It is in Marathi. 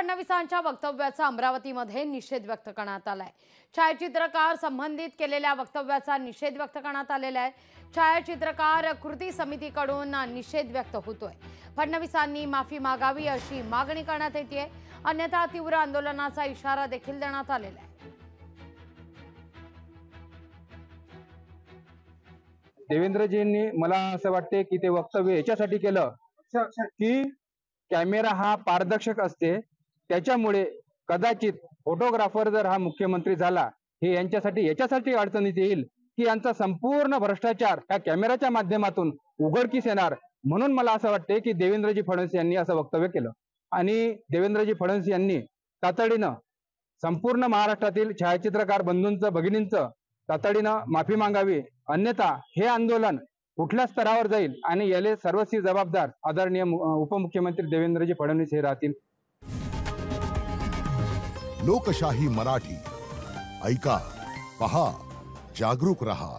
फडणवीसांच्या वक्तव्याचा अमरावतीमध्ये निषेध व्यक्त करण्यात आलाय। छायाचित्रकार संबंधित केलेल्या वक्तव्याचा निषेध व्यक्त करण्यात आलेला आहे। छायाचित्रकार कृती समितीकडून निषेध व्यक्त होतोय। फडणवीसांनी माफी मागावी अशी मागणी करण्यात येते, अन्यथा तीव्र आंदोलनाचा इशारा देखील देण्यात आलेला आहे। देवेंद्रजींनी मला असं वाटते की ते वक्तव्य याच्यासाठी केलं की कॅमेरा हा पारदर्शक असते, त्याच्यामुळे कदाचित फोटोग्राफर जर हा मुख्यमंत्री झाला हे यांच्यासाठी याच्यासाठी अडचणीत येईल की यांचा संपूर्ण भ्रष्टाचार ह्या कॅमेराच्या माध्यमातून उघडकीस येणार। म्हणून मला असं वाटते की देवेंद्रजी फडणवीस यांनी असं वक्तव्य केलं आणि देवेंद्रजी फडणवीस यांनी तातडीनं संपूर्ण महाराष्ट्रातील छायाचित्रकार बंधूंचं भगिनींचं तातडीनं माफी मागावी, अन्यथा हे आंदोलन कुठल्या स्तरावर जाईल आणि याले सर्वस्वी जबाबदार आदरणीय उपमुख्यमंत्री देवेंद्रजी फडणवीस हे राहतील। लोकशाही मराठी ऐका, पहा, जागरूक रहा।